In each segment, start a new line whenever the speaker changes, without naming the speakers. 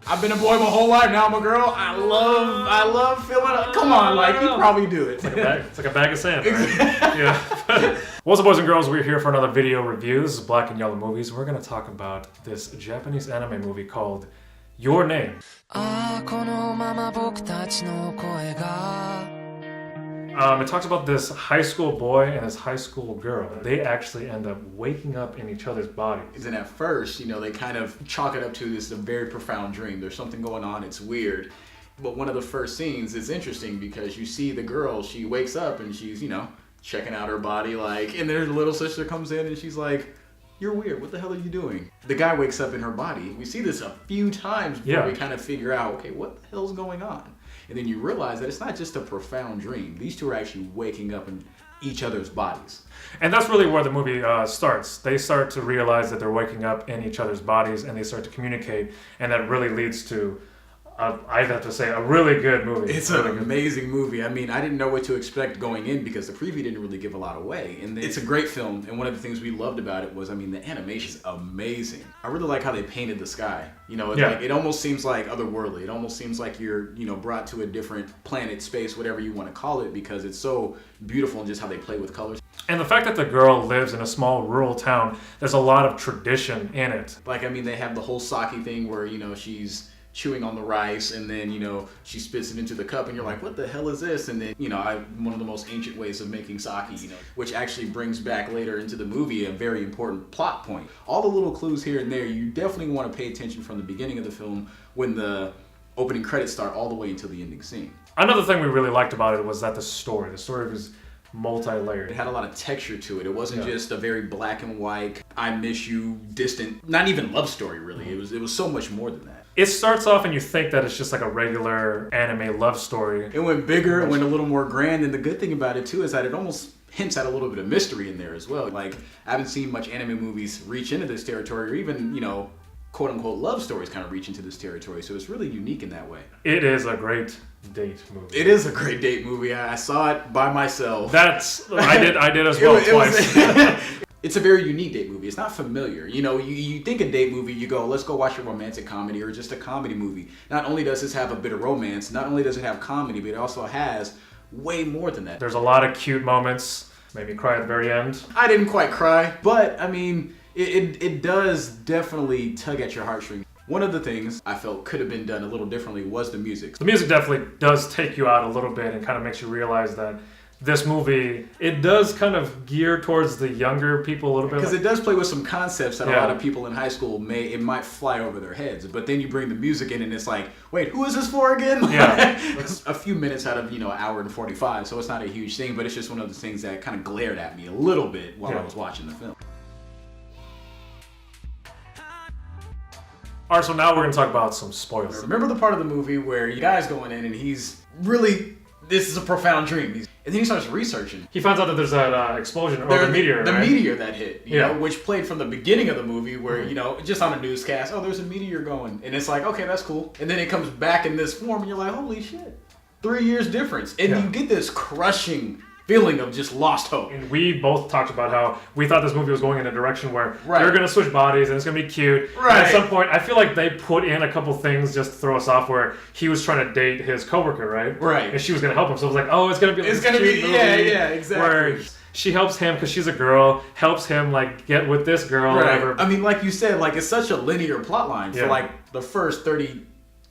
I've been a boy my whole life. Now I'm a girl. I love feeling. Come on, like you probably do it.
It's like a bag of sand, right? Yeah. What's up, boys and girls? We're here for another video review. This is Black and Yellow Movies. We're gonna talk about this Japanese anime movie called Your Name. It talks about this high school boy and this high school girl. They actually end up waking up in each other's bodies.
And at first, they kind of chalk it up to this a very profound dream. There's something going on. It's weird. But one of the first scenes is interesting because you see the girl, she wakes up and she's, checking out her body, and then her little sister comes in and she's like, "You're weird. What the hell are you doing?" The guy wakes up in her body. We see this a few times before we kind of figure out, okay, what the hell's going on? And then you realize that it's not just a profound dream. These two are actually waking up in each other's bodies.
And that's really where the movie starts. They start to realize that they're waking up in each other's bodies and they start to communicate. And that really leads to, I'd have to say, a really good movie.
It's an amazing movie. I mean, I didn't know what to expect going in because the preview didn't really give a lot away. And it's a great film. And one of the things we loved about it was, the animation is amazing. I really like how they painted the sky. It almost seems like otherworldly. It almost seems like you're, brought to a different planet, space, whatever you want to call it, because it's so beautiful in just how they play with colors.
And the fact that the girl lives in a small rural town, there's a lot of tradition in it.
They have the whole sake thing where, she's chewing on the rice and then, she spits it into the cup and you're like, what the hell is this? And then, one of the most ancient ways of making sake, which actually brings back later into the movie a very important plot point. All the little clues here and there, you definitely want to pay attention from the beginning of the film when the opening credits start all the way until the ending scene.
Another thing we really liked about it was that the story was multi-layered.
It had a lot of texture to it. It wasn't just a very black and white, I miss you, distant, not even love story really. It was so much more than that.
It starts off and you think that it's just like a regular anime love story.
It went bigger, it went a little more grand, and the good thing about it too is that it almost hints at a little bit of mystery in there as well. I haven't seen much anime movies reach into this territory, or even, quote-unquote love stories kind of reach into this territory, so it's really unique in that way.
It is a great date movie.
It is a great date movie. I saw it by myself.
I did as well twice.
It's a very unique date movie. It's not familiar. You think a date movie, you go, let's go watch a romantic comedy or just a comedy movie. Not only does this have a bit of romance, not only does it have comedy, but it also has way more than that.
There's a lot of cute moments. Made me cry at the very end.
I didn't quite cry, but it does definitely tug at your heartstrings. One of the things I felt could have been done a little differently was the music.
The music definitely does take you out a little bit and kind of makes you realize that this movie, it does kind of gear towards the younger people a little bit.
Because it does play with some concepts that a lot of people in high school might fly over their heads. But then you bring the music in and it's like, wait, who is this for again? Yeah. It's a few minutes out of, an hour and 45, so it's not a huge thing, but it's just one of the things that kind of glared at me a little bit while I was watching the film.
All right, so now we're going to talk about some spoilers.
Remember the part of the movie where you guy's going in and he's really, this is a profound dream. And then he starts researching.
He finds out that there's that explosion, or the meteor,
The meteor that hit, you know, which played from the beginning of the movie where, just on a newscast, oh, there's a meteor going. And it's like, okay, that's cool. And then it comes back in this form and you're like, holy shit. 3 years difference. And you get this crushing feeling of just lost hope.
And we both talked about how we thought this movie was going in a direction where they're going to switch bodies and it's going to be cute. Right. And at some point, I feel like they put in a couple things just to throw us off where he was trying to date his coworker, right? Right. And she was going to help him. So it was like, oh, it's going to be like
yeah, exactly.
Where she helps him because she's a girl, helps him get with this girl or whatever.
I mean, like you said, it's such a linear plot line for the first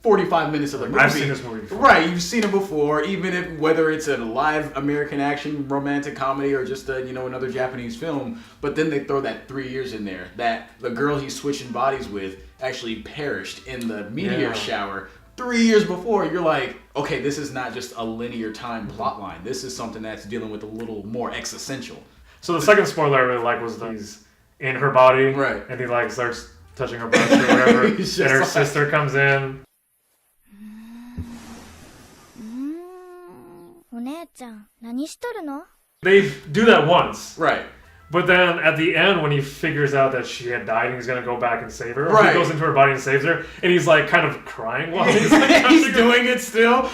45 minutes of the movie.
I've seen this movie before.
Right, you've seen it before, even whether it's a live American action romantic comedy or just another Japanese film. But then they throw that 3 years in there, that the girl he's switching bodies with actually perished in the meteor shower 3 years before. You're like, okay, this is not just a linear time plot line. This is something that's dealing with a little more existential.
So the second spoiler I really like was that he's in her body, and he starts touching her breast or whatever, and her sister comes in. They do that once. Right. But then at the end, when he figures out that she had died and he's going to go back and save her, he goes into her body and saves her, and he's kind of crying while he's
he's doing it still.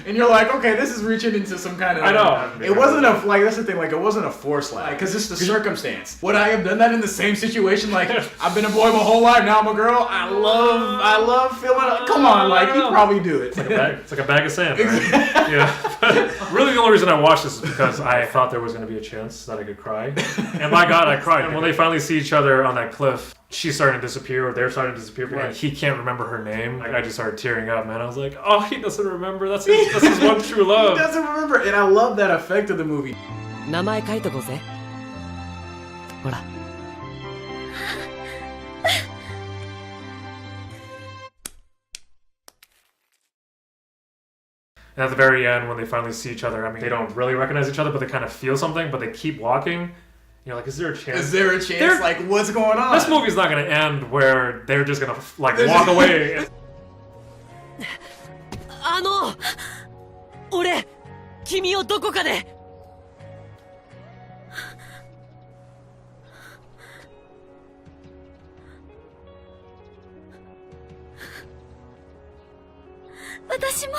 And you're like, okay, this is reaching into some kind of.
I know.
It wasn't a like. That's the thing. Like, it wasn't a forced laugh because it's the circumstance. Would I have done that in the same situation? Like, I've been a boy my whole life. Now I'm a girl. I love feeling. Come on, like you probably do it.
It's like a bag of sand, right? Yeah. But really, the only reason I watched this is because I thought there was going to be a chance that I could cry, and my God, I cried. And when they finally see each other on that cliff, she's starting to disappear, or they're starting to disappear, and he can't remember her name. Like, I just started tearing up, man. I was like, oh, he doesn't remember. That's his one true love.
He doesn't remember, and I love that effect of the movie.
名前書いとこうぜ。ほら。
And at the very end, when they finally see each other, I mean, they don't really recognize each other, but they kind of feel something, but they keep walking. You're like, is there a chance?
Is there a chance? Like, what's going on?
This movie's not going to end where they're just going to, like, walk away.
俺、君をどこかで。私も。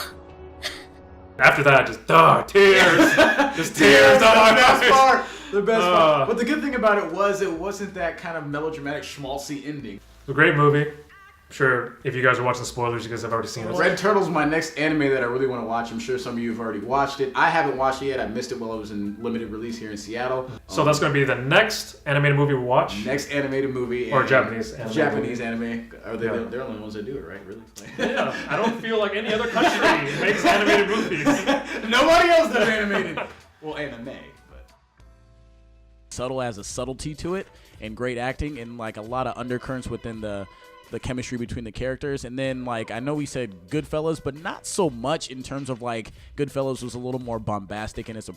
After that, just tears. Just tears.
The best part. But the good thing about it wasn't that kind of melodramatic, schmaltzy ending.
It's a great movie. I'm sure if you guys are watching the spoilers, you guys have already seen it.
Red Turtle's my next anime that I really want to watch. I'm sure some of you have already watched it. I haven't watched it yet. I missed it while it was in limited release here in Seattle.
So that's going to be the next animated movie we watch?
Next animated movie.
Or Japanese anime.
Japanese anime. Are they, they're the only ones that do it, right? Really?
Yeah. I don't feel like any other country makes animated movies.
Nobody else does animated. Well, anime.
Subtle has a subtlety to it, and great acting, and like a lot of undercurrents within the chemistry between the characters. And then, like, I know we said Goodfellas, but not so much in terms of, like, Goodfellas was a little more bombastic in its